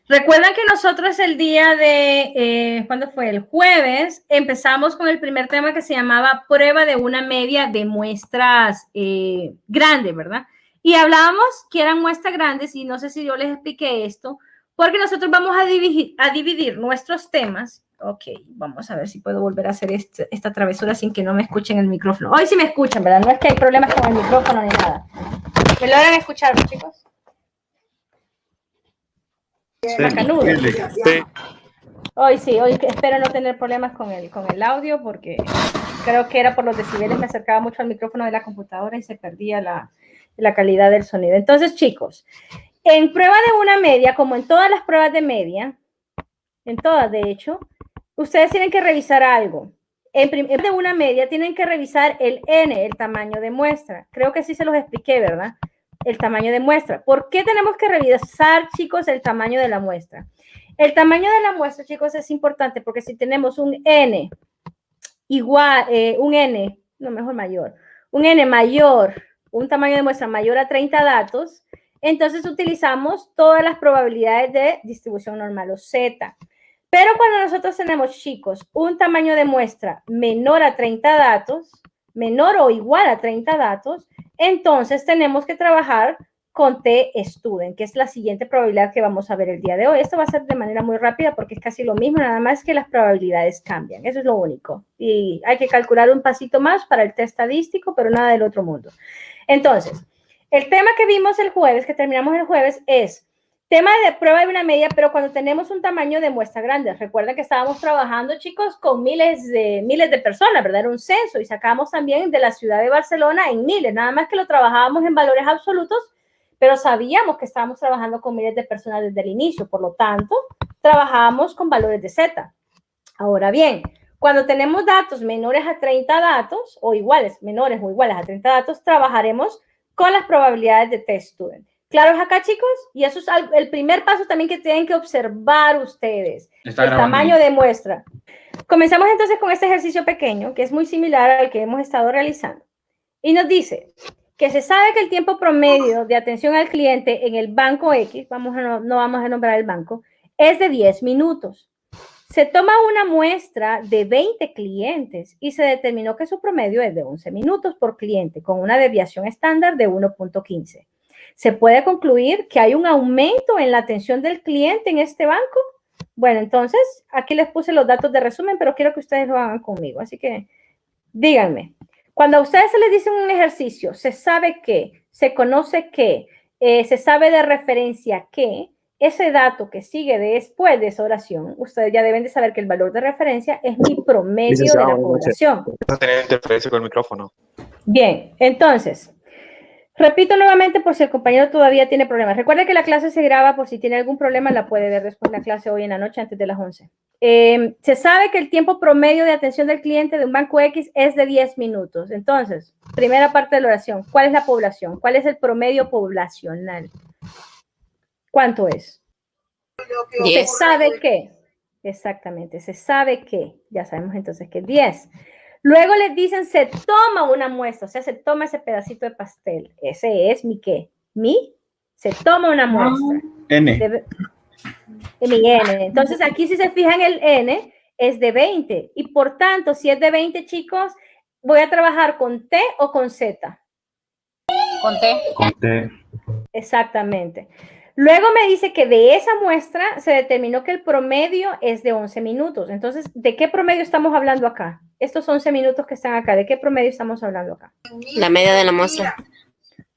Recuerdan que nosotros el día de, ¿cuándo fue? El jueves, empezamos con el primer tema que se llamaba prueba de una media de muestras grandes, ¿verdad? Y hablábamos que eran muestras grandes y no sé si yo les expliqué esto, porque nosotros vamos a dividir nuestros temas. Ok, vamos a ver si puedo volver a hacer esta travesura sin que no me escuchen el micrófono. Hoy sí me escuchan, ¿verdad? No es que hay problemas con el micrófono ni nada. ¿Me logran escuchar, chicos? Macanudo. Sí. Hoy sí, hoy espero no tener problemas con el audio porque creo que era por los decibeles, me acercaba mucho al micrófono de la computadora y se perdía la calidad del sonido. Entonces, chicos, en prueba de una media, como en todas las pruebas de media, en todas de hecho, ustedes tienen que revisar algo. En prueba de una media tienen que revisar el N, el tamaño de muestra. Creo que sí se los expliqué, ¿verdad? El tamaño de muestra. ¿Por qué tenemos que revisar, chicos, el tamaño de la muestra? El tamaño de la muestra, chicos, es importante porque si tenemos un N igual, un N, no, mejor mayor, un N mayor, un tamaño de muestra mayor a 30 datos, entonces utilizamos todas las probabilidades de distribución normal o Z. Pero cuando nosotros tenemos, chicos, un tamaño de muestra menor a 30 datos, menor o igual a 30 datos, entonces tenemos que trabajar con T-Student, que es la siguiente probabilidad que vamos a ver el día de hoy. Esto va a ser de manera muy rápida porque es casi lo mismo, nada más que las probabilidades cambian. Eso es lo único. Y hay que calcular un pasito más para el test estadístico, pero nada del otro mundo. Entonces, el tema que vimos el jueves, que terminamos el jueves, es tema de prueba de una media, pero cuando tenemos un tamaño de muestra grande. Recuerden que estábamos trabajando, chicos, con miles de personas, ¿verdad? Era un censo y sacamos también de la ciudad de Barcelona en miles, nada más que lo trabajábamos en valores absolutos, pero sabíamos que estábamos trabajando con miles de personas desde el inicio, por lo tanto, trabajábamos con valores de Z. Ahora bien, cuando tenemos datos menores a 30 datos, o iguales, menores o iguales a 30 datos, trabajaremos con las probabilidades de T-Student. ¿Claros acá, chicos? Y eso es el primer paso también que tienen que observar ustedes. Está el grabando. Tamaño de muestra. Comenzamos entonces con este ejercicio pequeño, que es muy similar al que hemos estado realizando. Y nos dice que se sabe que el tiempo promedio de atención al cliente en el banco X, no vamos a nombrar el banco, es de 10 minutos. Se toma una muestra de 20 clientes y se determinó que su promedio es de 11 minutos por cliente, con una desviación estándar de 1.15. ¿Se puede concluir que hay un aumento en la atención del cliente en este banco? Bueno, entonces, aquí les puse los datos de resumen, pero quiero que ustedes lo hagan conmigo. Así que, díganme, cuando a ustedes se les dice un ejercicio, se sabe que, se conoce que, se sabe de referencia que, ese dato que sigue después de esa oración, ustedes ya deben de saber que el valor de referencia es mi promedio de la población. Está teniendo interferencia con el micrófono. Bien, entonces, repito nuevamente por si el compañero todavía tiene problemas. Recuerde que la clase se graba por si tiene algún problema, la puede ver después de la clase hoy en la noche antes de las 11. Se sabe que el tiempo promedio de atención del cliente de un banco X es de 10 minutos. Entonces, primera parte de la oración, ¿cuál es la población? ¿Cuál es el promedio poblacional? ¿Cuánto es? 10. Se sabe que, exactamente, se sabe que, ya sabemos entonces que es 10. Luego les dicen, se toma una muestra, o sea, se toma ese pedacito de pastel. Ese es mi qué, se toma una muestra. N. Mi N. Entonces, aquí si se fijan, el N es de 20. Y por tanto, si es de 20, chicos, voy a trabajar con T o con Z. Con T. Con T. Exactamente. Luego me dice que de esa muestra se determinó que el promedio es de 11 minutos. Entonces, ¿de qué promedio estamos hablando acá? Estos 11 minutos que están acá, ¿de qué promedio estamos hablando acá? La media de la muestra.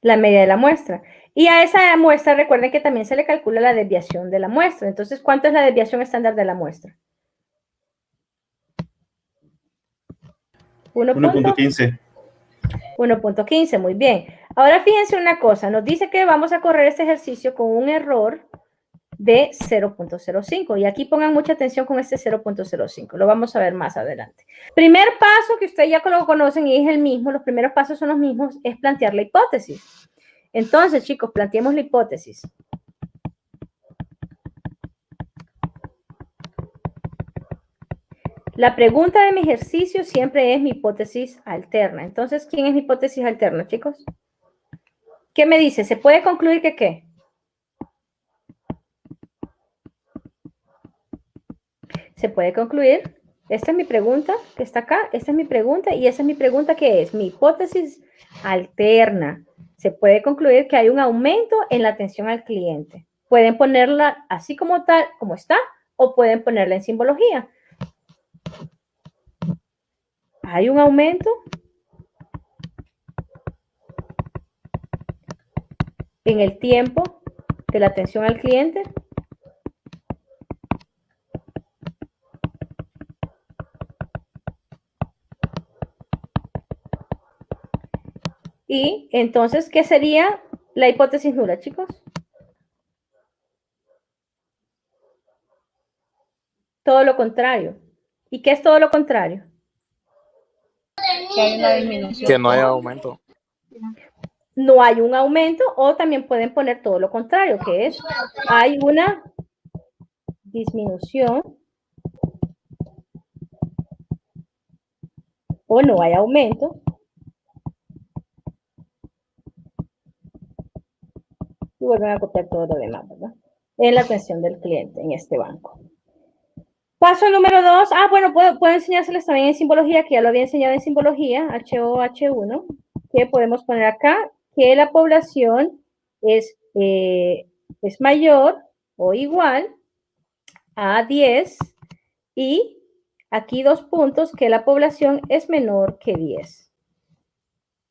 La media de la muestra. Y a esa muestra, recuerden que también se le calcula la desviación de la muestra. Entonces, ¿cuánto es la desviación estándar de la muestra? 1.15. 1.15, muy bien. Ahora fíjense una cosa, nos dice que vamos a correr este ejercicio con un error de 0.05 y aquí pongan mucha atención con este 0.05, lo vamos a ver más adelante. Primer paso que ustedes ya lo conocen y es el mismo, los primeros pasos son los mismos, es plantear la hipótesis. Entonces, chicos, planteemos la hipótesis. La pregunta de mi ejercicio siempre es mi hipótesis alterna. Entonces, ¿quién es mi hipótesis alterna, chicos? ¿Qué me dice? ¿Se puede concluir que qué? se puede concluir, esta es mi pregunta que está acá, esta es mi pregunta y esa es mi pregunta que es mi hipótesis alterna. Se puede concluir que hay un aumento en la atención al cliente. Pueden ponerla así como tal, como está, o pueden ponerla en simbología. Hay un aumento en el tiempo de la atención al cliente. Y entonces, ¿qué sería la hipótesis nula, chicos? Todo lo contrario. ¿Y qué es todo lo contrario? Que hay una disminución. Que no haya aumento. No hay un aumento, o también pueden poner todo lo contrario, que es hay una disminución o no hay aumento. Y vuelven a copiar todo lo demás, ¿verdad? En la atención del cliente en este banco. Paso número 2. Bueno, puedo enseñárseles también en simbología, que ya lo había enseñado en simbología, HOH1, que podemos poner acá que la población es mayor o igual a 10 y aquí 2 puntos que la población es menor que 10.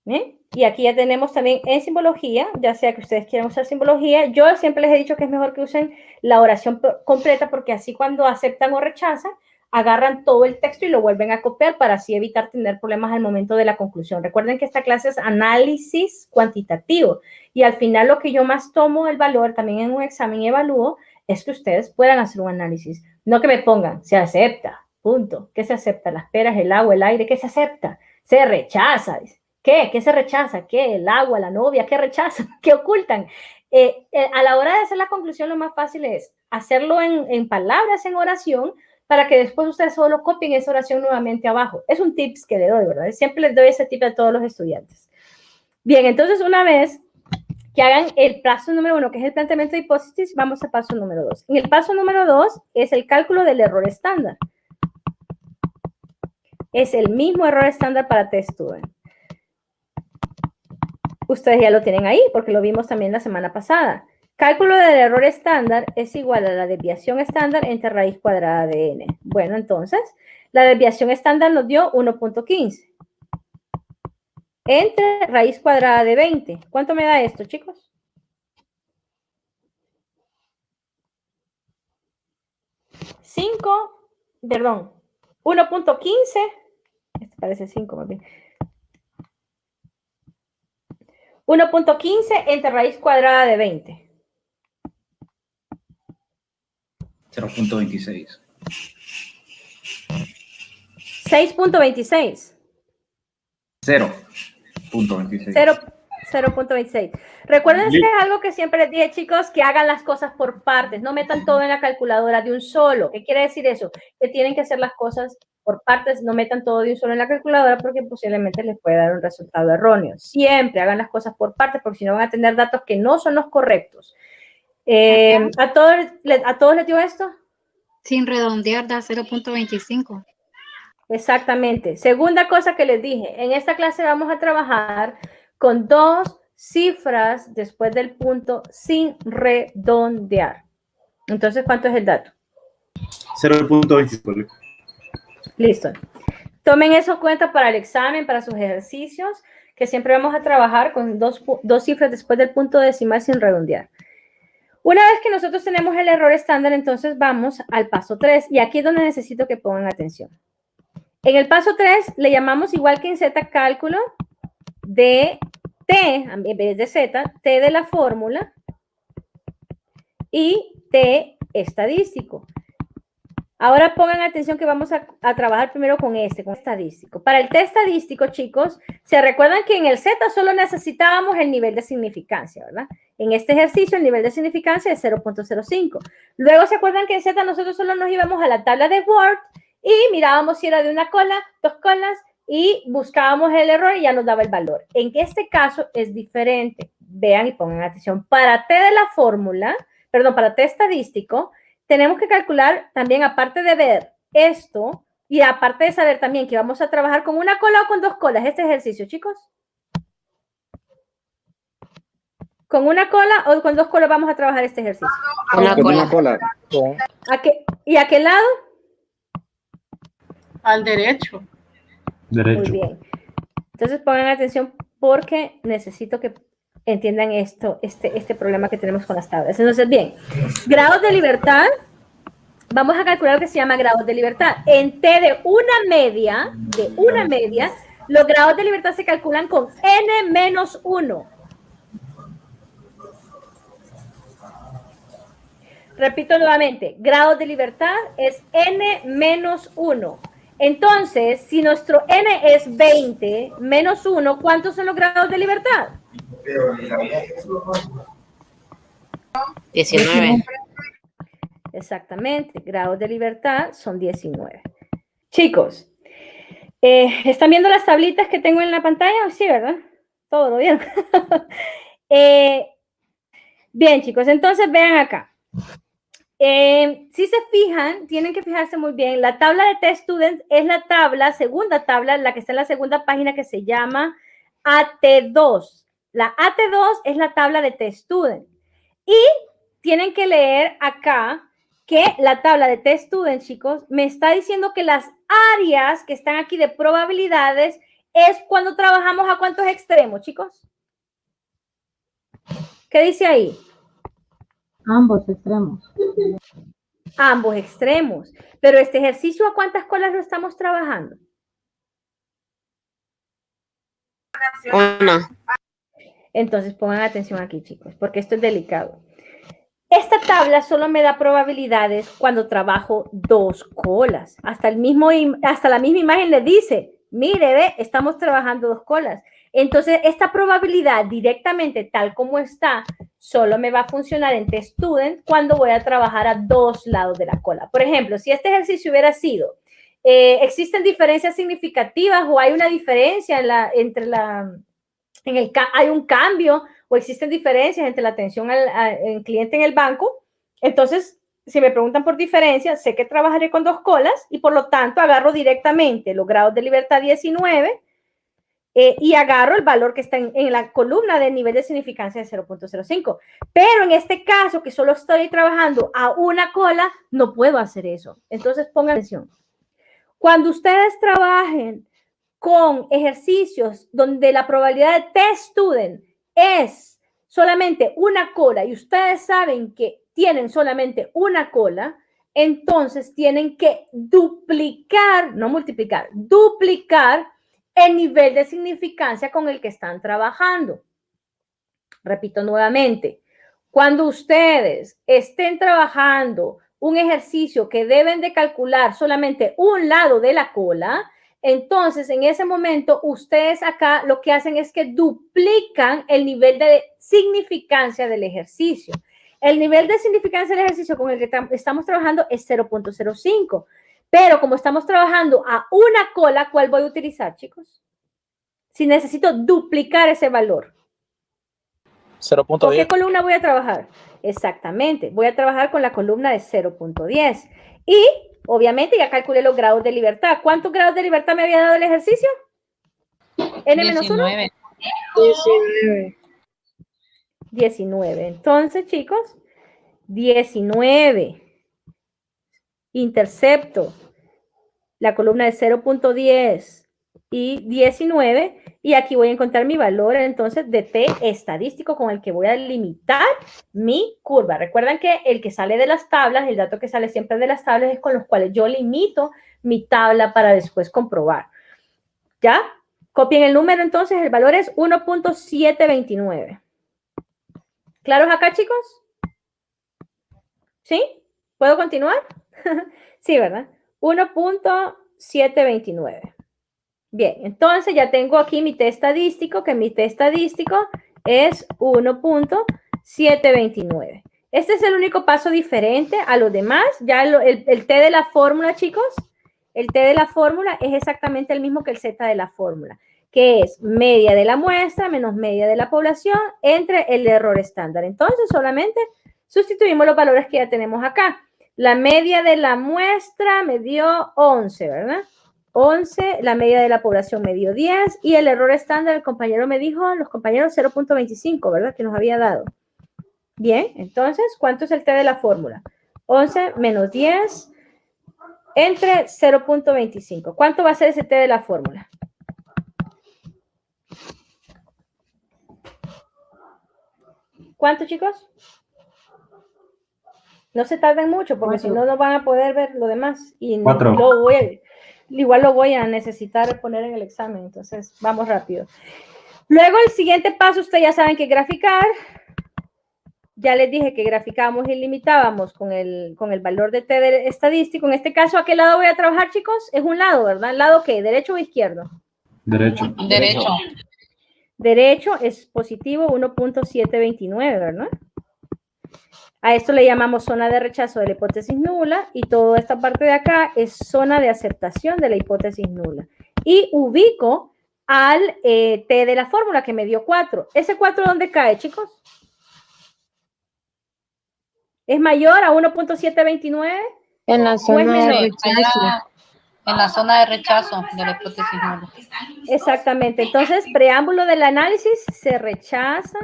¿Bien? Y aquí ya tenemos también en simbología, ya sea que ustedes quieran usar simbología, yo siempre les he dicho que es mejor que usen la oración completa porque así cuando aceptan o rechazan, agarran todo el texto y lo vuelven a copiar para así evitar tener problemas al momento de la conclusión. Recuerden que esta clase es análisis cuantitativo y al final lo que yo más tomo el valor también en un examen y evalúo es que ustedes puedan hacer un análisis. No que me pongan, se acepta, punto. ¿Qué se acepta? Las peras, el agua, el aire, ¿qué se acepta? Se rechaza, dice. ¿Qué? ¿Qué se rechaza? ¿Qué? ¿El agua, la novia? ¿Qué rechazan? ¿Qué ocultan? A la hora de hacer la conclusión, lo más fácil es hacerlo en palabras, en oración, para que después ustedes solo copien esa oración nuevamente abajo. Es un tips que le doy, ¿verdad? Siempre les doy ese tip a todos los estudiantes. Bien, entonces una vez que hagan el paso número 1, que es el planteamiento de hipótesis, vamos al paso número 2. En el paso número 2 es el cálculo del error estándar. Es el mismo error estándar para test student. Ustedes ya lo tienen ahí porque lo vimos también la semana pasada. Cálculo del error estándar es igual a la desviación estándar entre raíz cuadrada de n. Bueno, entonces, la desviación estándar nos dio 1.15 entre raíz cuadrada de 20. ¿Cuánto me da esto, chicos? 1.15. Esto parece 5 más bien. 1.15 entre raíz cuadrada de 20. 0.26. 6.26. 0.26. 0.26. Recuerden que es algo que siempre les dije, chicos, que hagan las cosas por partes, no metan todo en la calculadora de un solo. ¿Qué quiere decir eso? Que tienen que hacer las cosas por partes, no metan todo de un solo en la calculadora porque posiblemente les puede dar un resultado erróneo. Siempre hagan las cosas por partes porque si no van a tener datos que no son los correctos. ¿A todos les dio esto? Sin redondear da 0.25. Exactamente. Segunda cosa que les dije, en esta clase vamos a trabajar con 2 cifras después del punto sin redondear. Entonces, ¿cuánto es el dato? 0.25. Listo. Tomen eso en cuenta para el examen, para sus ejercicios, que siempre vamos a trabajar con dos cifras después del punto decimal sin redondear. Una vez que nosotros tenemos el error estándar, entonces vamos al paso 3. Y aquí es donde necesito que pongan atención. En el paso 3 le llamamos igual que en Z cálculo de T, en vez de Z, T de la fórmula y T estadístico. Ahora pongan atención que vamos a trabajar primero con estadístico. Para el T estadístico, chicos, se recuerdan que en el Z solo necesitábamos el nivel de significancia, ¿verdad? En este ejercicio el nivel de significancia es 0.05. Luego se acuerdan que en Z nosotros solo nos íbamos a la tabla de Word y mirábamos si era de una cola, 2 colas y buscábamos el error y ya nos daba el valor. En este caso es diferente. Vean y pongan atención. Para T de la fórmula, perdón, para T estadístico, tenemos que calcular también, aparte de ver esto, y aparte de saber también que vamos a trabajar con una cola o con dos colas, este ejercicio, chicos. ¿Con una cola o con dos colas vamos a trabajar este ejercicio? Con una cola. ¿Y a qué lado? Al derecho. Muy bien. Entonces pongan atención porque necesito que entiendan esto, este problema que tenemos con las tablas. Entonces, bien, grados de libertad, vamos a calcular lo que se llama grados de libertad. En T de una media, los grados de libertad se calculan con n menos 1. Repito nuevamente, grados de libertad es n menos 1. Entonces, si nuestro n es 20 menos 1, ¿cuántos son los grados de libertad? 19. Exactamente, grados de libertad son 19. Chicos, ¿están viendo las tablitas que tengo en la pantalla? Sí, ¿verdad? Todo lo vieron. Bien, chicos, entonces vean acá. Si se fijan, tienen que fijarse muy bien, la tabla de Test Students es la segunda tabla, la que está en la segunda página que se llama AT2. La AT2 es la tabla de Test Students. Y tienen que leer acá que la tabla de Test Students, chicos, me está diciendo que las áreas que están aquí de probabilidades es cuando trabajamos a cuántos extremos, chicos. ¿Qué dice ahí? Ambos extremos. Ambos extremos. Pero este ejercicio, ¿a cuántas colas lo estamos trabajando? Una. Entonces pongan atención aquí, chicos, porque esto es delicado. Esta tabla solo me da probabilidades cuando trabajo dos colas. Hasta la misma imagen le dice, mire, ve, estamos trabajando dos colas. Entonces, esta probabilidad directamente, tal como está, solo me va a funcionar en Test Student cuando voy a trabajar a dos lados de la cola. Por ejemplo, si este ejercicio hubiera sido, ¿existen diferencias significativas o hay una diferencia hay un cambio o existen diferencias entre la atención al cliente en el banco? Entonces, si me preguntan por diferencia, sé que trabajaré con dos colas y por lo tanto agarro directamente los grados de libertad 19 y agarro el valor que está en la columna de nivel de significancia de 0.05. Pero en este caso, que solo estoy trabajando a una cola, no puedo hacer eso. Entonces, pongan atención. Cuando ustedes trabajen con ejercicios donde la probabilidad de Test Student es solamente una cola y ustedes saben que tienen solamente una cola, entonces tienen que duplicar, no multiplicar, duplicar el nivel de significancia con el que están trabajando. Repito nuevamente, cuando ustedes estén trabajando un ejercicio que deben de calcular solamente un lado de la cola, entonces en ese momento ustedes acá lo que hacen es que duplican el nivel de significancia del ejercicio. El nivel de significancia del ejercicio con el que estamos trabajando es 0.05. Pero como estamos trabajando a una cola, ¿cuál voy a utilizar, chicos? Si necesito duplicar ese valor. 0.10. ¿Con qué columna voy a trabajar? Exactamente, voy a trabajar con la columna de 0.10. Y, obviamente, ya calculé los grados de libertad. ¿Cuántos grados de libertad me había dado el ejercicio? ¿N-1? 19. 19. Entonces, chicos, 19. Intercepto la columna de 0.10 y 19, y aquí voy a encontrar mi valor entonces de T estadístico con el que voy a limitar mi curva. Recuerden que el que sale de las tablas, el dato que sale siempre de las tablas es con los cuales yo limito mi tabla para después comprobar. ¿Ya? Copien el número entonces, el valor es 1.729. ¿Claros acá, chicos? ¿Sí? ¿Puedo continuar? Sí, ¿verdad? 1.729. Bien, entonces ya tengo aquí mi T estadístico, que mi T estadístico es 1.729. Este es el único paso diferente a los demás. Ya el T de la fórmula, chicos, el T de la fórmula es exactamente el mismo que el Z de la fórmula, que es media de la muestra menos media de la población entre el error estándar. Entonces, solamente sustituimos los valores que ya tenemos acá. La media de la muestra me dio 11, ¿verdad? 11, la media de la población me dio 10 y el error estándar, el compañero me dijo, los compañeros 0.25, ¿verdad? Que nos había dado. Bien, entonces, ¿cuánto es el T de la fórmula? 11 menos 10 entre 0.25. ¿Cuánto va a ser ese T de la fórmula? ¿Cuánto, chicos? No se tarden mucho porque si no, no van a poder ver lo demás. Y 4. Igual lo voy a necesitar poner en el examen. Entonces, vamos rápido. Luego, el siguiente paso, ustedes ya saben que graficar. Ya les dije que graficábamos y limitábamos con el valor de T estadístico. En este caso, ¿a qué lado voy a trabajar, chicos? Es un lado, ¿verdad? ¿El lado qué? ¿Derecho o izquierdo? Derecho. Derecho. Derecho es positivo 1.729, ¿verdad? A esto le llamamos zona de rechazo de la hipótesis nula y toda esta parte de acá es zona de aceptación de la hipótesis nula. Y ubico al T de la fórmula que me dio 4. ¿Ese 4 dónde cae, chicos? ¿Es mayor a 1.729? En la zona de rechazo. En la zona de rechazo de la hipótesis nula. Exactamente. Entonces, preámbulo del análisis, se rechaza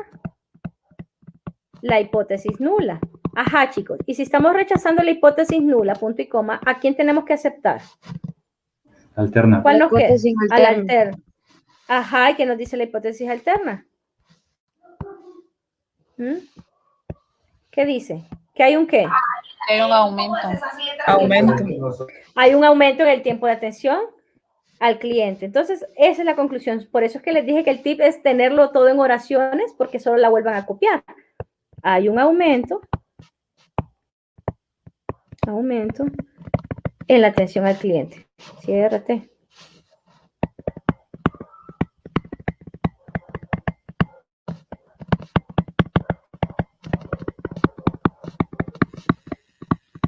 la hipótesis nula. Ajá, chicos. Y si estamos rechazando la hipótesis nula, punto y coma, ¿a quién tenemos que aceptar? Alterna. ¿Cuál nos queda? A la alterna. Ajá, ¿y qué nos dice la hipótesis alterna? ¿Qué dice? ¿Que hay un qué? Hay un aumento. Hay un aumento en el tiempo de atención al cliente. Entonces, esa es la conclusión. Por eso es que les dije que el tip es tenerlo todo en oraciones porque solo la vuelvan a copiar. Hay un aumento en la atención al cliente. CRT.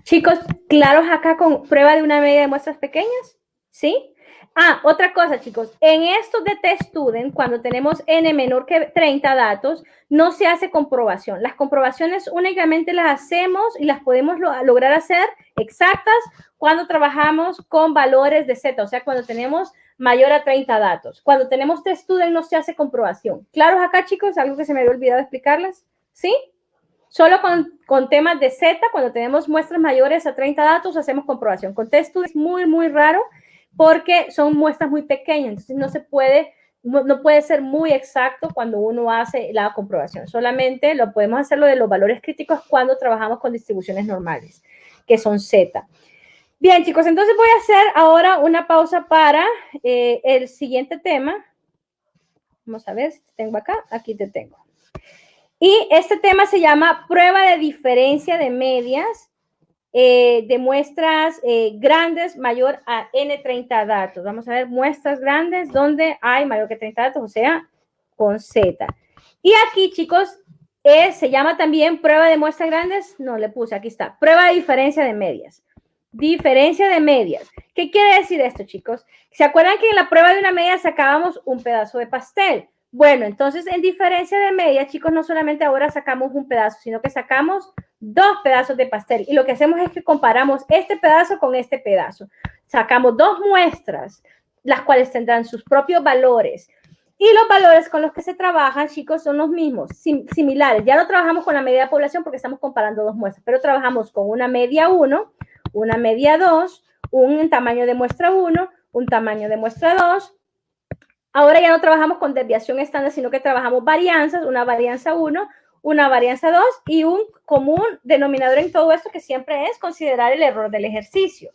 Chicos, ¿claros acá con prueba de una media de muestras pequeñas? ¿Sí? Ah, otra cosa, chicos. En estos de Test Student, cuando tenemos n menor que 30 datos, no se hace comprobación. Las comprobaciones únicamente las hacemos y las podemos lograr hacer exactas cuando trabajamos con valores de Z, o sea, cuando tenemos mayor a 30 datos. Cuando tenemos Test Student no se hace comprobación. ¿Claros acá, chicos? ¿Algo que se me había olvidado explicarles? ¿Sí? Solo con temas de Z, cuando tenemos muestras mayores a 30 datos, hacemos comprobación. Con Test Student es muy, muy raro porque son muestras muy pequeñas, entonces no puede ser muy exacto cuando uno hace la comprobación. Solamente lo podemos hacer lo de los valores críticos cuando trabajamos con distribuciones normales, que son Z. Bien, chicos, entonces voy a hacer ahora una pausa para el siguiente tema. Vamos a ver si te tengo acá. Aquí te tengo. Y este tema se llama prueba de diferencia de medias de muestras grandes mayor a n30 datos. Vamos a ver muestras grandes donde hay mayor que 30 datos, o sea, con Z. Y aquí, chicos, se llama también prueba de muestras grandes. No, le puse, aquí está. Prueba de diferencia de medias. Diferencia de medias. ¿Qué quiere decir esto, chicos? ¿Se acuerdan que en la prueba de una media sacábamos un pedazo de pastel? Bueno, entonces en diferencia de medias, chicos, no solamente ahora sacamos un pedazo, sino que sacamos 2 pedazos de pastel. Y lo que hacemos es que comparamos este pedazo con este pedazo. Sacamos 2 muestras, las cuales tendrán sus propios valores. Y los valores con los que se trabajan, chicos, son los mismos, similares. Ya no trabajamos con la media de población porque estamos comparando 2 muestras, pero trabajamos con una media 1, una media 2, un tamaño de muestra 1, un tamaño de muestra 2. Ahora ya no trabajamos con desviación estándar, sino que trabajamos varianzas, una varianza 1, una varianza 2 y un común denominador en todo esto que siempre es considerar el error del ejercicio.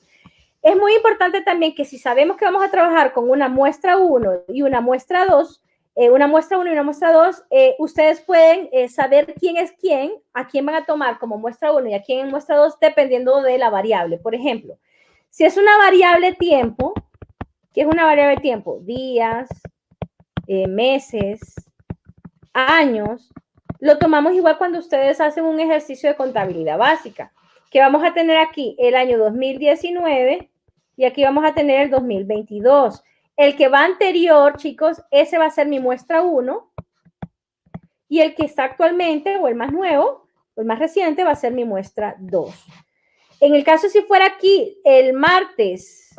Es muy importante también que si sabemos que vamos a trabajar con una muestra 1 y una muestra 2, una muestra 1 y una muestra 2, ustedes pueden saber quién es quién, a quién van a tomar como muestra 1 y a quién en muestra 2, dependiendo de la variable. Por ejemplo, si es una variable tiempo, ¿qué es una variable tiempo? Días, meses, años. Lo tomamos igual cuando ustedes hacen un ejercicio de contabilidad básica, que vamos a tener aquí el año 2019 y aquí vamos a tener el 2022. El que va anterior, chicos, ese va a ser mi muestra 1 y el que está actualmente o el más nuevo o el más reciente va a ser mi muestra 2. En el caso si fuera aquí el martes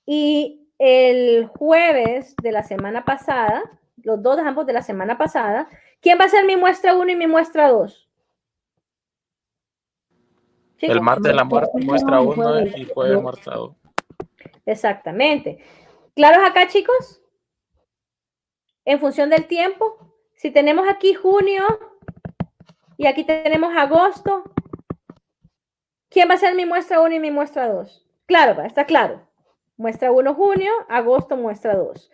y el jueves de la semana pasada, los dos ambos de la semana pasada, ¿quién va a ser mi muestra 1 y mi muestra 2? El martes la muestra 1 y jueves muestra 2. Exactamente. ¿Claros acá, chicos? En función del tiempo, si tenemos aquí junio y aquí tenemos agosto, ¿quién va a ser mi muestra 1 y mi muestra 2? Claro, está claro. Muestra 1 junio, agosto, muestra 2.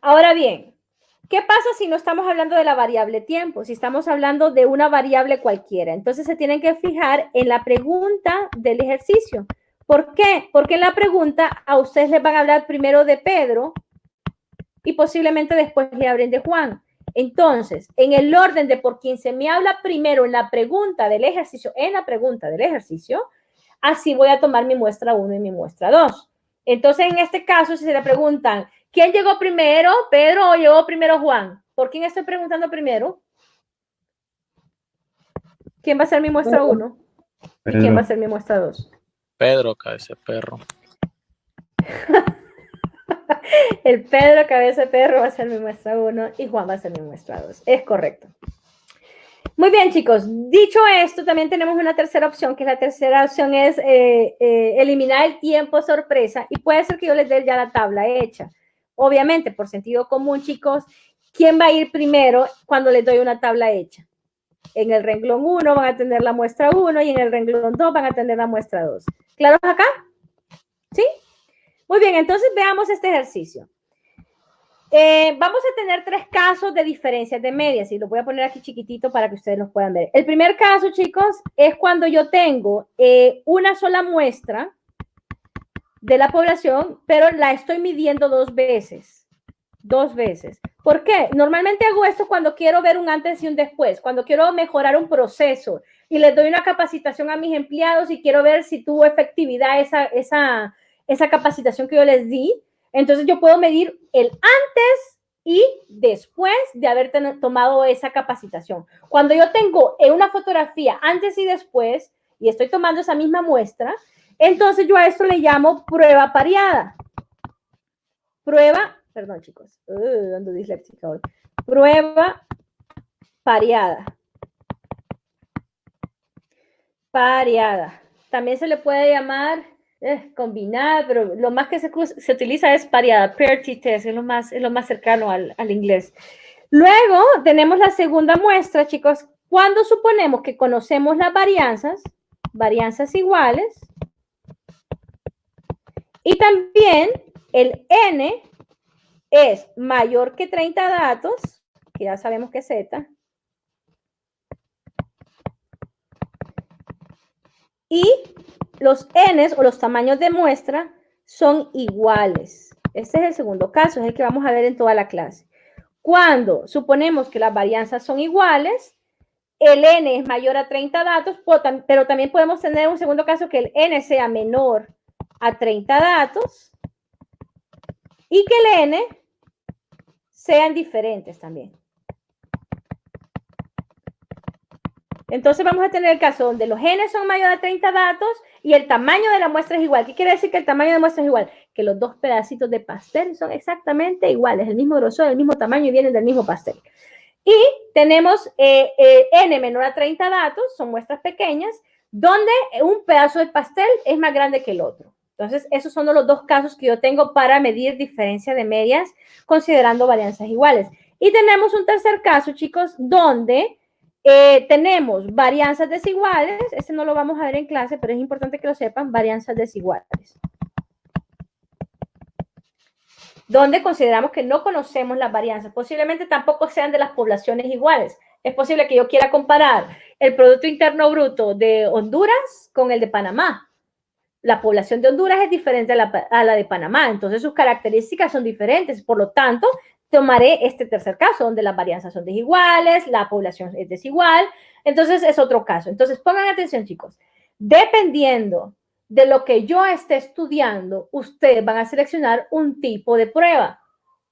Ahora bien, ¿qué pasa si no estamos hablando de la variable tiempo? Si estamos hablando de una variable cualquiera. Entonces se tienen que fijar en la pregunta del ejercicio. ¿Por qué? Porque en la pregunta a ustedes les van a hablar primero de Pedro y posiblemente después le hablen de Juan. Entonces, en el orden de por quien se me habla primero en la pregunta del ejercicio, así voy a tomar mi muestra 1 y mi muestra 2. Entonces, en este caso, si se le preguntan, ¿quién llegó primero, Pedro, o llegó primero Juan? ¿Por quién estoy preguntando primero? ¿Quién va a ser mi muestra 1? ¿Y quién va a ser mi muestra 2? Pedro, cabeza de perro. El Pedro, cabeza de perro, va a ser mi muestra 1 y Juan va a ser mi muestra 2. Es correcto. Muy bien, chicos. Dicho esto, también tenemos una tercera opción, que la tercera opción es eliminar el tiempo sorpresa y puede ser que yo les dé ya la tabla hecha. Obviamente, por sentido común, chicos, ¿quién va a ir primero cuando les doy una tabla hecha? En el renglón 1 van a tener la muestra 1 y en el renglón 2 van a tener la muestra 2. ¿Claros acá? ¿Sí? Muy bien, entonces veamos este ejercicio. Vamos a tener 3 casos de diferencias de medias y lo voy a poner aquí chiquitito para que ustedes los puedan ver. El primer caso, chicos, es cuando yo tengo una sola muestra de la población, pero la estoy midiendo 2 veces. 2 veces. ¿Por qué? Normalmente hago esto cuando quiero ver un antes y un después, cuando quiero mejorar un proceso y les doy una capacitación a mis empleados y quiero ver si tuvo efectividad esa capacitación que yo les di. Entonces yo puedo medir el antes y después de haber tomado esa capacitación. Cuando yo tengo una fotografía antes y después y estoy tomando esa misma muestra, entonces yo a esto le llamo prueba pareada. Perdón chicos, ando disléxica hoy. Prueba pareada. Pareada. También se le puede llamar combinada, pero lo más que se utiliza es pareada, parity test, es lo más cercano al inglés. Luego tenemos la segunda muestra, chicos, cuando suponemos que conocemos las varianzas iguales, y también el n es mayor que 30 datos, que ya sabemos que es z, y los n's o los tamaños de muestra son iguales. Este es el segundo caso, es el que vamos a ver en toda la clase. Cuando suponemos que las varianzas son iguales, el n es mayor a 30 datos, pero también podemos tener un segundo caso que el n sea menor a 30 datos y que el n sean diferentes también. Entonces vamos a tener el caso donde los n son mayores a 30 datos y el tamaño de la muestra es igual. ¿Qué quiere decir que el tamaño de la muestra es igual? Que los dos pedacitos de pastel son exactamente iguales, el mismo grosor, el mismo tamaño y vienen del mismo pastel. Y tenemos n menor a 30 datos, son muestras pequeñas, donde un pedazo de pastel es más grande que el otro. Entonces, esos son los dos casos que yo tengo para medir diferencia de medias considerando varianzas iguales. Y tenemos un tercer caso, chicos, donde tenemos varianzas desiguales. Este no lo vamos a ver en clase, pero es importante que lo sepan, varianzas desiguales. Donde consideramos que no conocemos las varianzas. Posiblemente tampoco sean de las poblaciones iguales. Es posible que yo quiera comparar el Producto Interno Bruto de Honduras con el de Panamá. La población de Honduras es diferente a la de Panamá, entonces sus características son diferentes. Por lo tanto, tomaré este tercer caso, donde las varianzas son desiguales, la población es desigual. Entonces, es otro caso. Entonces, pongan atención, chicos. Dependiendo de lo que yo esté estudiando, ustedes van a seleccionar un tipo de prueba.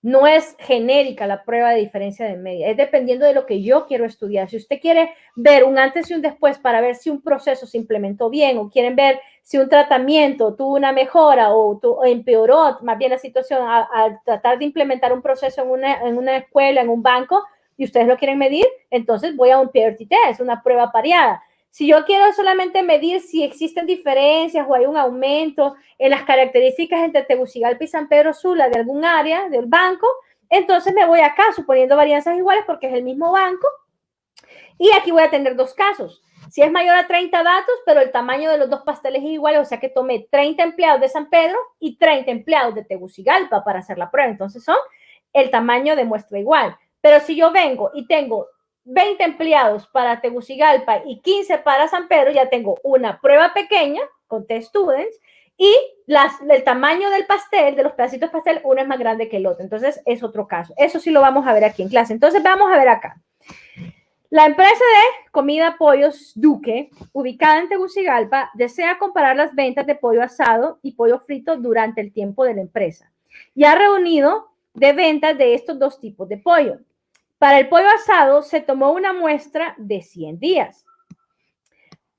No es genérica la prueba de diferencia de media, es dependiendo de lo que yo quiero estudiar. Si usted quiere ver un antes y un después para ver si un proceso se implementó bien, o quieren ver si un tratamiento tuvo una mejora o empeoró más bien la situación al tratar de implementar un proceso en una escuela, en un banco, y ustedes lo quieren medir, entonces voy a un PRT test, una prueba pareada. Si yo quiero solamente medir si existen diferencias o hay un aumento en las características entre Tegucigalpa y San Pedro Sula de algún área del banco, entonces me voy acá suponiendo varianzas iguales porque es el mismo banco, y aquí voy a tener dos casos. Si es mayor a 30 datos, pero el tamaño de los dos pasteles es igual, o sea que tomé 30 empleados de San Pedro y 30 empleados de Tegucigalpa para hacer la prueba, entonces son el tamaño de muestra igual. Pero si yo vengo y tengo 20 empleados para Tegucigalpa y 15 para San Pedro, ya tengo una prueba pequeña con test students y el tamaño del pastel, de los pedacitos de pastel, uno es más grande que el otro. Entonces es otro caso. Eso sí lo vamos a ver aquí en clase. Entonces vamos a ver acá. La empresa de comida Pollos Duque, ubicada en Tegucigalpa, desea comparar las ventas de pollo asado y pollo frito durante el tiempo de la empresa y ha reunido de ventas de estos dos tipos de pollo. Para el pollo asado se tomó una muestra de 100 días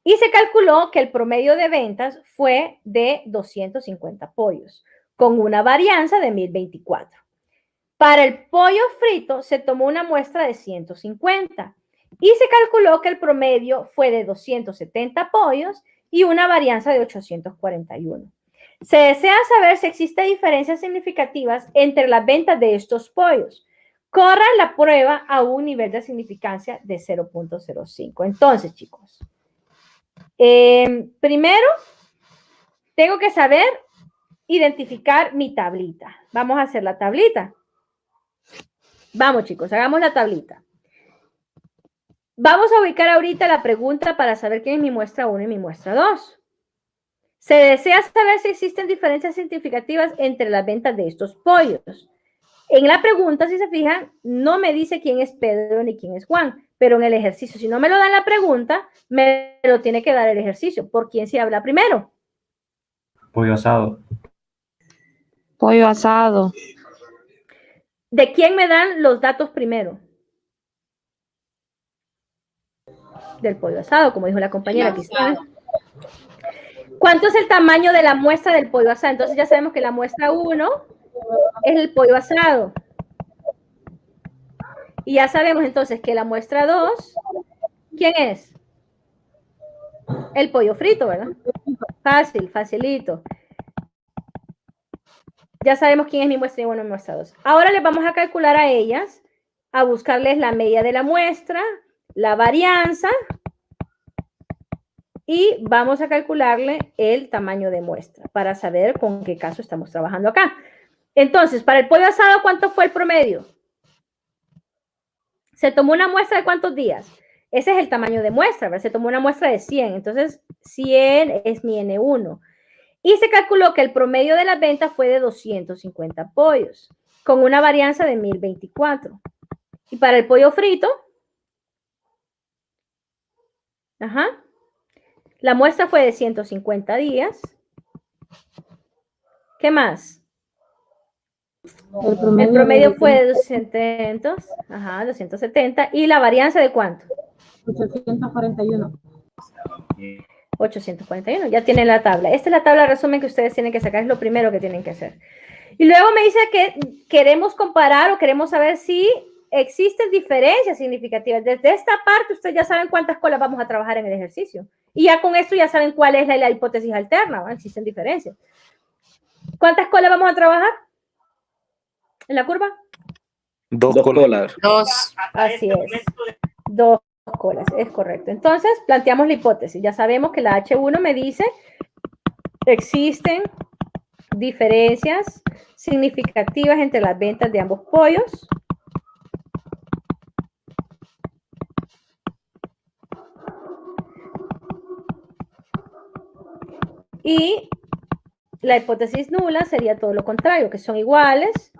y se calculó que el promedio de ventas fue de 250 pollos, con una varianza de 1024. Para el pollo frito se tomó una muestra de 150 y se calculó que el promedio fue de 270 pollos y una varianza de 841. Se desea saber si existen diferencias significativas entre las ventas de estos pollos. Corra la prueba a un nivel de significancia de 0.05. Entonces, chicos, primero tengo que saber identificar mi tablita. Vamos a hacer la tablita. Vamos, chicos, hagamos la tablita. Vamos a ubicar ahorita la pregunta para saber quién es mi muestra 1 y mi muestra 2. Se desea saber si existen diferencias significativas entre las ventas de estos pollos. En la pregunta, si se fijan, no me dice quién es Pedro ni quién es Juan, pero en el ejercicio, si no me lo da en la pregunta, me lo tiene que dar el ejercicio. ¿Por quién se habla primero? Pollo asado. Pollo asado. ¿De quién me dan los datos primero? Del pollo asado, como dijo la compañera. Aquí está. ¿Cuánto es el tamaño de la muestra del pollo asado? Entonces ya sabemos que la muestra 1 es el pollo asado. Y ya sabemos entonces que la muestra 2, ¿quién es? El pollo frito, ¿verdad? Fácil, facilito. Ya sabemos quién es mi muestra 1 y mi muestra 2. Ahora les vamos a calcular a ellas, a buscarles la media de la muestra, la varianza, y vamos a calcularle el tamaño de muestra para saber con qué caso estamos trabajando acá. Entonces, para el pollo asado, ¿cuánto fue el promedio? Se tomó una muestra de ¿cuántos días? Ese es el tamaño de muestra, ¿verdad? Se tomó una muestra de 100, entonces 100 es mi N1. Y se calculó que el promedio de las ventas fue de 250 pollos, con una varianza de 1024. Y para el pollo frito, la muestra fue de 150 días. ¿Qué más? El promedio fue de 270. ¿Y la varianza de cuánto? 841. 841. Ya tienen la tabla. Esta es la tabla de resumen que ustedes tienen que sacar. Es lo primero que tienen que hacer. Y luego me dice que queremos comparar o queremos saber si existen diferencias significativas. Desde esta parte, ustedes ya saben cuántas colas vamos a trabajar en el ejercicio. Y ya con esto ya saben cuál es la hipótesis alterna, ¿no? Existen diferencias. ¿Cuántas colas vamos a trabajar en la curva? Dos colas. Dos. Así es. 2 colas, es correcto. Entonces, planteamos la hipótesis. Ya sabemos que la H1 me dice existen diferencias significativas entre las ventas de ambos pollos. Y la hipótesis nula sería todo lo contrario, que son iguales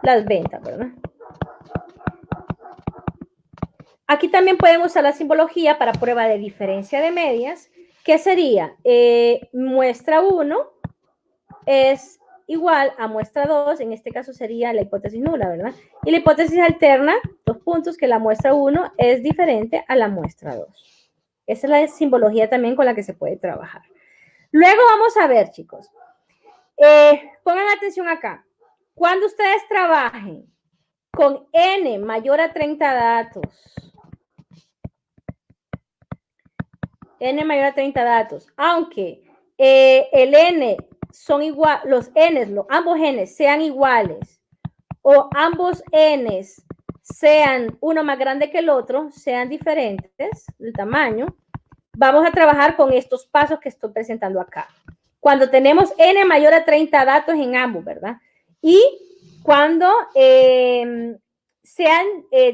las ventas, ¿verdad? Aquí también podemos usar la simbología para prueba de diferencia de medias, que sería muestra 1 es igual a muestra 2, en este caso sería la hipótesis nula, ¿verdad? Y la hipótesis alterna, 2 puntos, que la muestra 1 es diferente a la muestra 2. Esa es la simbología también con la que se puede trabajar. Luego vamos a ver, chicos. Pongan atención acá. Cuando ustedes trabajen con n mayor a 30 datos, n mayor a 30 datos, aunque el n son igual, los n's, ambos n's sean iguales o ambos n's sean uno más grande que el otro, sean diferentes, el tamaño, vamos a trabajar con estos pasos que estoy presentando acá. Cuando tenemos n mayor a 30 datos en ambos, ¿verdad? Y cuando sean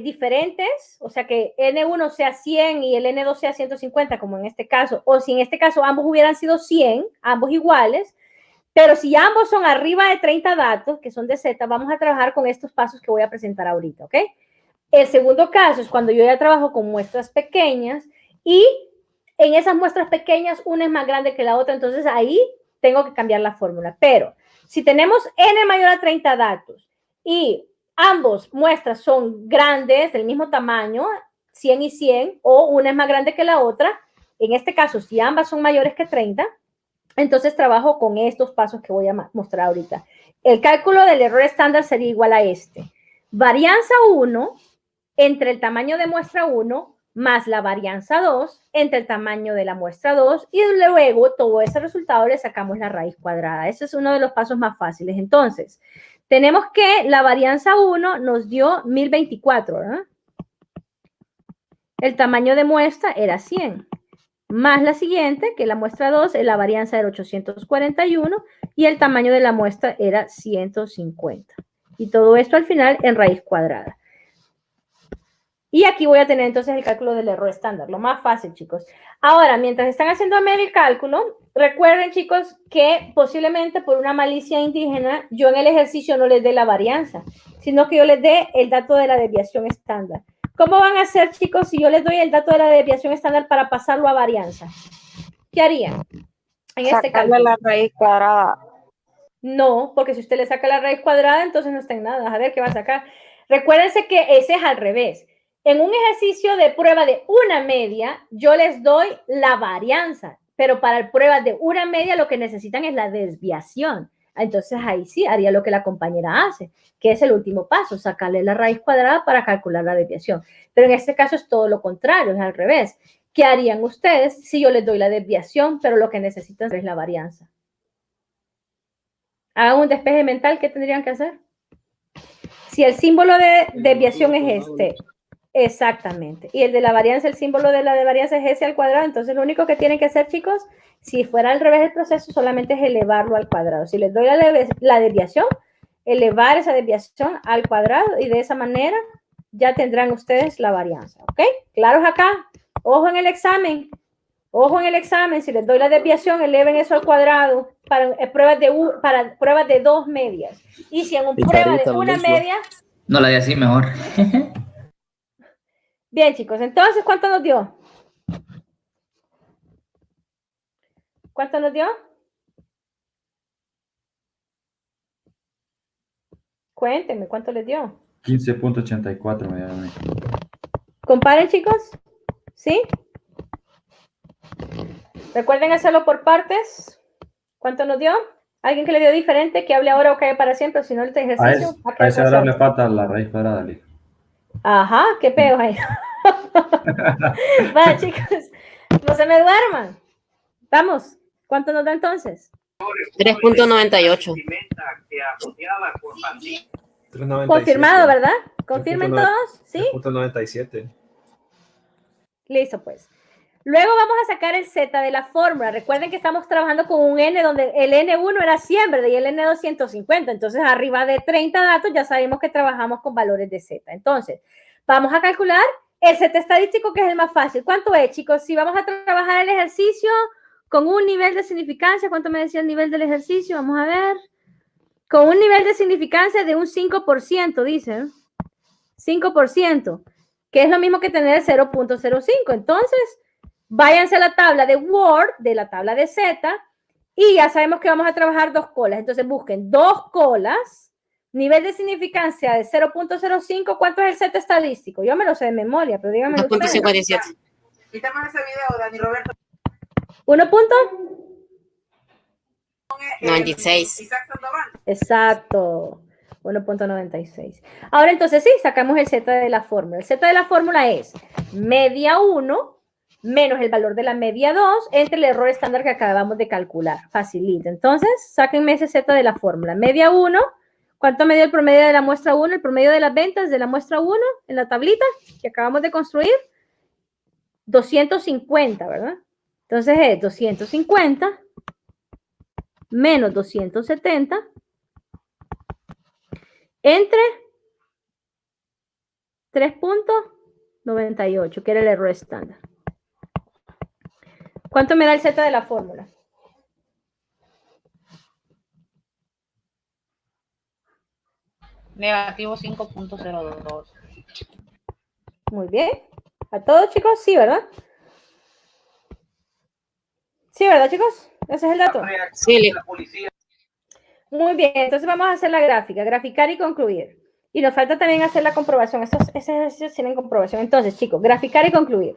diferentes, o sea que N1 sea 100 y el N2 sea 150, como en este caso, o si en este caso ambos hubieran sido 100, ambos iguales, pero si ambos son arriba de 30 datos, que son de Z, vamos a trabajar con estos pasos que voy a presentar ahorita, ¿ok? El segundo caso es cuando yo ya trabajo con muestras pequeñas y en esas muestras pequeñas una es más grande que la otra, entonces ahí tengo que cambiar la fórmula. Pero si tenemos N mayor a 30 datos y ambos muestras son grandes, del mismo tamaño, 100 y 100, o una es más grande que la otra, en este caso, si ambas son mayores que 30, entonces trabajo con estos pasos que voy a mostrar ahorita. El cálculo del error estándar sería igual a este. Varianza 1 entre el tamaño de muestra 1 más la varianza 2 entre el tamaño de la muestra 2 y luego todo ese resultado le sacamos la raíz cuadrada. Ese es uno de los pasos más fáciles. Entonces, tenemos que la varianza 1 nos dio 1024, ¿verdad? El tamaño de muestra era 100. Más la siguiente, que la muestra 2, la varianza era 841 y el tamaño de la muestra era 150. Y todo esto al final en raíz cuadrada. Y aquí voy a tener entonces el cálculo del error estándar, lo más fácil, chicos. Ahora, mientras están haciendo el cálculo, recuerden, chicos, que posiblemente por una malicia indígena, yo en el ejercicio no les dé la varianza, sino que yo les dé el dato de la desviación estándar. ¿Cómo van a hacer, chicos, si yo les doy el dato de la desviación estándar para pasarlo a varianza? ¿Qué harían en este cálculo? La raíz cuadrada. No, porque si usted le saca la raíz cuadrada, entonces no está en nada. A ver qué va a sacar. Recuérdense que ese es al revés. En un ejercicio de prueba de una media, yo les doy la varianza, pero para pruebas de una media lo que necesitan es la desviación. Entonces ahí sí haría lo que la compañera hace, que es el último paso, sacarle la raíz cuadrada para calcular la desviación. Pero en este caso es todo lo contrario, es al revés. ¿Qué harían ustedes si yo les doy la desviación, pero lo que necesitan es la varianza? Hagan un despeje mental, ¿qué tendrían que hacer? Si el símbolo de desviación es este, exactamente, y el de la varianza, el símbolo de la de varianza es ese al cuadrado, entonces lo único que tienen que hacer, chicos, si fuera al revés el proceso, solamente es elevarlo al cuadrado. Si les doy la desviación, elevar esa desviación al cuadrado y de esa manera ya tendrán ustedes la varianza, ¿ok? ¿Claros acá? Ojo en el examen. Ojo en el examen, si les doy la desviación, eleven eso al cuadrado para pruebas de 2 medias. Y si en una prueba de una media... No la di así mejor. Bien, chicos, entonces, ¿cuánto nos dio? ¿Cuánto nos dio? Cuéntenme, ¿cuánto les dio? 15.84 me dieron. Comparen, chicos. ¿Sí? Recuerden hacerlo por partes. ¿Cuánto nos dio? ¿Alguien que le dio diferente? Que hable ahora o cae para siempre, si no el ejercicio. A ese ahora le falta la raíz cuadrada, Liz. Ajá, qué peo ahí. Vaya, chicos, no se me duerman. Vamos, ¿cuánto nos da entonces? 3.98. Confirmado, ¿verdad? ¿Confirmen todos? ¿Sí? 3.97. Listo, pues. Luego vamos a sacar el Z de la fórmula. Recuerden que estamos trabajando con un N donde el N1 era 100, ¿verdad? Y el N2 150. Entonces, arriba de 30 datos ya sabemos que trabajamos con valores de Z. Entonces, vamos a calcular el Z estadístico, que es el más fácil. ¿Cuánto es, chicos? Si vamos a trabajar el ejercicio con un nivel de significancia, ¿cuánto me decía el nivel del ejercicio? Vamos a ver. Con un nivel de significancia de un 5%, dice. 5%, que es lo mismo que tener 0.05. Entonces, váyanse a la tabla de Word, de la tabla de Z, Y ya sabemos que vamos a trabajar 2 colas. Entonces busquen 2 colas, nivel de significancia de 0.05. ¿Cuánto es el set estadístico? Yo me lo sé de memoria, pero díganme. 2.57. Quítame ese video, Dani Roberto. 96. Isaac Sandoval. Exacto. 1.96. Ahora entonces sí, sacamos el z de la fórmula. El z de la fórmula es media 1 menos el valor de la media 2 entre el error estándar que acabamos de calcular. Facilito. Entonces, sáquenme ese z de la fórmula. Media 1, ¿cuánto me dio el promedio de la muestra 1? El promedio de las ventas de la muestra 1 en la tablita que acabamos de construir. 250, ¿verdad? Entonces es 250 menos 270 entre 3.98, que era el error estándar. ¿Cuánto me da el z de la fórmula? Negativo 5.02. Muy bien. ¿A todos, chicos? Sí, ¿verdad? Sí, ¿verdad, chicos? Ese es el dato. Sí, Muy bien, entonces vamos a hacer la gráfica, graficar y concluir. Y nos falta también hacer la comprobación. Estos ejercicios tienen comprobación. Entonces, chicos, graficar y concluir.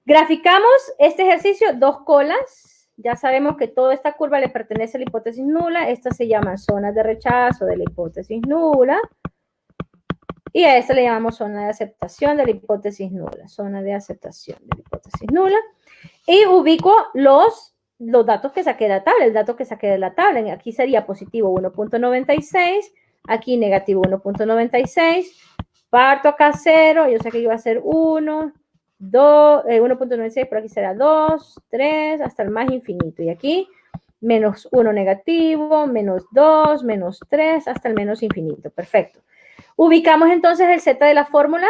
Graficamos este ejercicio, 2 colas. Ya sabemos que toda esta curva le pertenece a la hipótesis nula. Estas se llaman zonas de rechazo de la hipótesis nula. Y a esta le llamamos zona de aceptación de la hipótesis nula. Zona de aceptación de la hipótesis nula. Y ubico los datos que saqué de la tabla, el dato que saqué de la tabla. Aquí sería positivo 1.96, aquí negativo 1.96. Parto acá 0, yo sé que iba a ser 1, 2, 1.96, por aquí será 2, 3, hasta el más infinito. Y aquí menos 1 negativo, menos 2, menos 3, hasta el menos infinito. Perfecto. Ubicamos entonces el z de la fórmula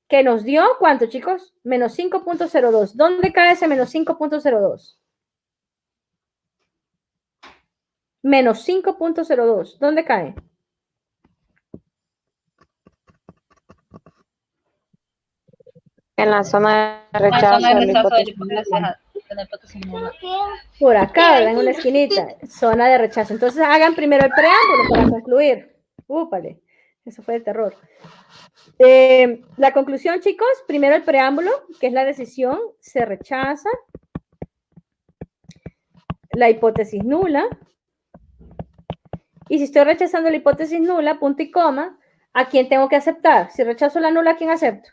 que nos dio, ¿cuánto, chicos? Menos 5.02. ¿Dónde cae ese menos 5.02? Menos 5.02. ¿Dónde cae? en la zona de La rechazo zona de de la rechazo de hipótesis. la hipótesis nula. Por acá, ¿verdad? En una esquinita. Zona de rechazo. Entonces hagan primero el preámbulo para concluir. Úpale. Eso fue de terror. La conclusión, chicos, primero el preámbulo, que es la decisión, se rechaza la hipótesis nula. Y si estoy rechazando la hipótesis nula, punto y coma, ¿a quién tengo que aceptar? Si rechazo la nula, ¿a quién acepto?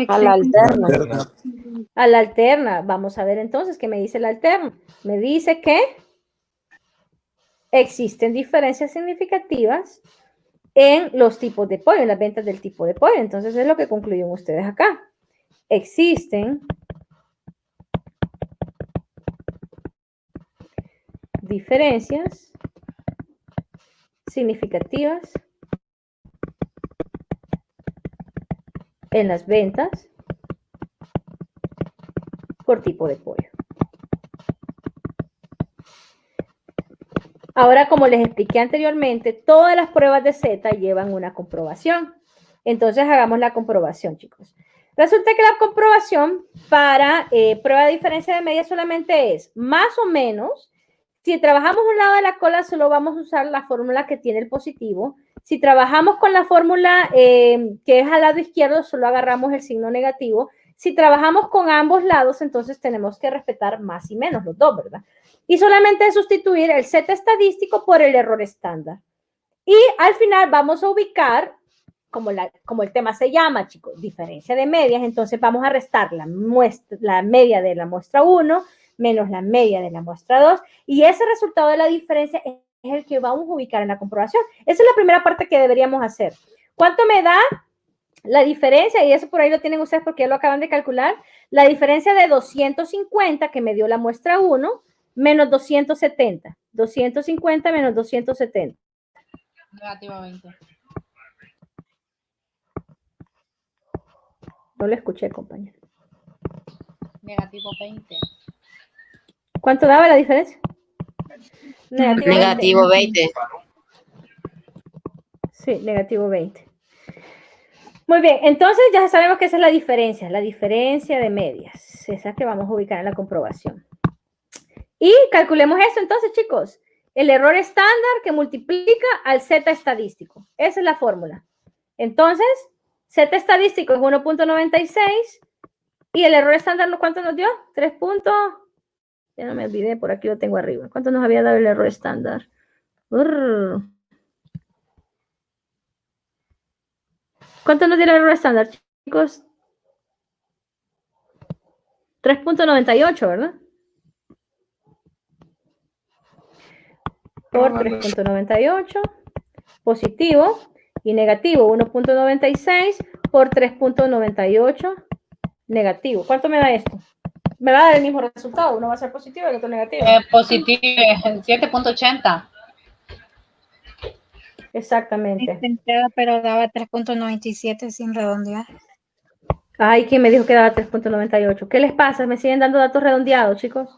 A la alterna. A la alterna. Vamos a ver entonces qué me dice la alterna. Me dice que existen diferencias significativas en los tipos de pollo, en las ventas del tipo de pollo. Entonces es lo que concluyen ustedes acá. Existen diferencias significativas en las ventas por tipo de pollo. Ahora, como les expliqué anteriormente, todas las pruebas de Z llevan una comprobación. Entonces, hagamos la comprobación, chicos. Resulta que la comprobación para prueba de diferencia de media solamente es más o menos. Si trabajamos un lado de la cola, solo vamos a usar la fórmula que tiene el positivo. Si trabajamos con la fórmula que es al lado izquierdo, solo agarramos el signo negativo. Si trabajamos con ambos lados, entonces tenemos que respetar más y menos, los dos, ¿verdad? Y solamente sustituir el Z estadístico por el error estándar. Y al final vamos a ubicar, como el tema se llama, chicos, diferencia de medias, entonces vamos a restar la media de la muestra 1 menos la media de la muestra 2, y ese resultado de la diferencia es el que vamos a ubicar en la comprobación. Esa es la primera parte que deberíamos hacer. ¿Cuánto me da la diferencia? Y eso por ahí lo tienen ustedes porque ya lo acaban de calcular. La diferencia de 250 que me dio la muestra 1 menos 270. 250 menos 270. Negativo 20. No lo escuché, compañero. Negativo 20. ¿Cuánto daba la diferencia? Negativo 20. Sí, negativo 20. Muy bien, entonces ya sabemos que esa es la diferencia de medias. Esa que vamos a ubicar en la comprobación. Y calculemos esto entonces, chicos. El error estándar que multiplica al Z estadístico. Esa es la fórmula. Entonces, Z estadístico es 1.96 y el error estándar, ¿cuánto nos dio? 3 puntos. Ya no me olvidé, por aquí lo tengo arriba. ¿Cuánto nos había dado el error estándar? ¿Cuánto nos dio el error estándar, chicos? 3.98, ¿verdad? Por 3.98, positivo, y negativo 1.96 por 3.98 negativo. ¿Cuánto me da esto? Me va a dar el mismo resultado, uno va a ser positivo y el otro negativo. Positivo, 7.80. Exactamente. Pero daba 3.97 sin redondear. Ay, ¿quién me dijo que daba 3.98? ¿Qué les pasa? Me siguen dando datos redondeados, chicos.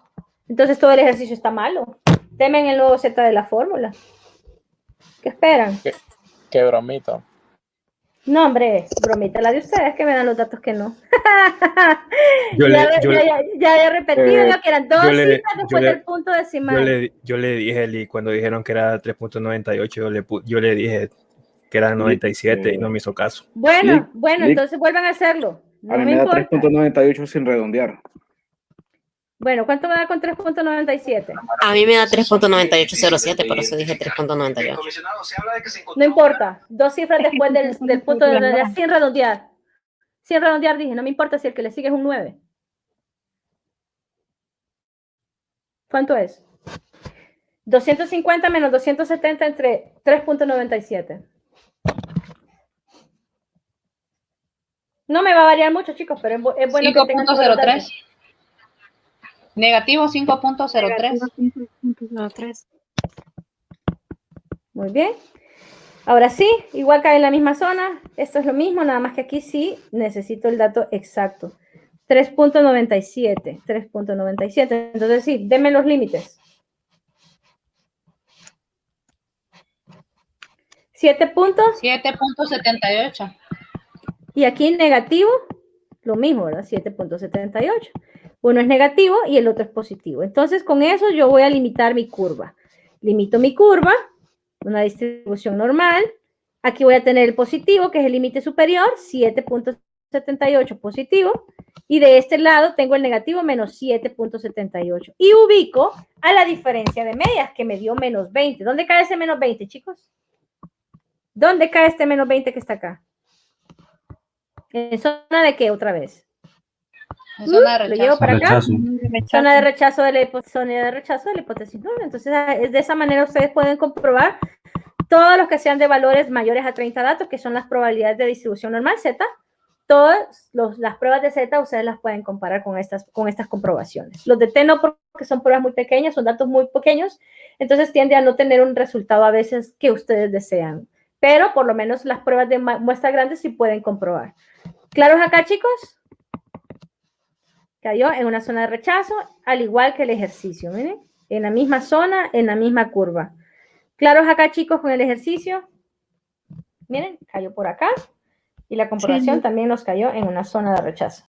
Entonces todo el ejercicio está malo. Temen el nuevo Z de la fórmula. ¿Qué esperan? Qué bromita. No, hombre, bromita la de ustedes que me dan los datos que no. Ya he repetido yo que eran dos cifras después del punto decimal. Yo le dije, cuando dijeron que era 3.98, yo le dije que era 97 y no me hizo caso. Bueno, entonces vuelvan a hacerlo. No a mí me da 3.98 sin redondear. Bueno, ¿cuánto me da con 3.97? A mí me da 3.9807, por eso dije 3.98. No importa, dos cifras después del punto de redondear, sin redondear. Sin redondear dije, no me importa si el que le sigue es un 9. ¿Cuánto es? 250 menos 270 entre 3.97. No me va a variar mucho, chicos, pero es bueno que tengan todos los datos. Negativo 5.03. Muy bien. Ahora sí, igual cae en la misma zona. Esto es lo mismo, nada más que aquí sí necesito el dato exacto. 3.97. 3.97. Entonces sí, denme los límites. 7 puntos. 7.78. Y aquí negativo, lo mismo, ¿verdad? 7.78. Uno es negativo y el otro es positivo. Entonces, con eso yo voy a limitar mi curva. Limito mi curva, una distribución normal. Aquí voy a tener el positivo, que es el límite superior, 7.78 positivo. Y de este lado tengo el negativo, menos 7.78. Y ubico a la diferencia de medias, que me dio menos 20. ¿Dónde cae ese menos 20, chicos? ¿Dónde cae este menos 20 que está acá? ¿En zona de qué otra vez? Zona de rechazo. Lo llevo para acá. Zona de rechazo de la hipótesis nula. Entonces, de esa manera ustedes pueden comprobar todos los que sean de valores mayores a 30 datos, que son las probabilidades de distribución normal Z. Todas las pruebas de Z ustedes las pueden comparar con estas comprobaciones. Los de T no, porque son pruebas muy pequeñas, son datos muy pequeños, entonces tiende a no tener un resultado a veces que ustedes desean. Pero por lo menos las pruebas de muestra grande sí pueden comprobar. ¿Claros acá, chicos? Cayó en una zona de rechazo, al igual que el ejercicio, miren, en la misma zona, en la misma curva. ¿Claros acá, chicos, con el ejercicio? Miren, cayó por acá y la comprobación también nos cayó en una zona de rechazo.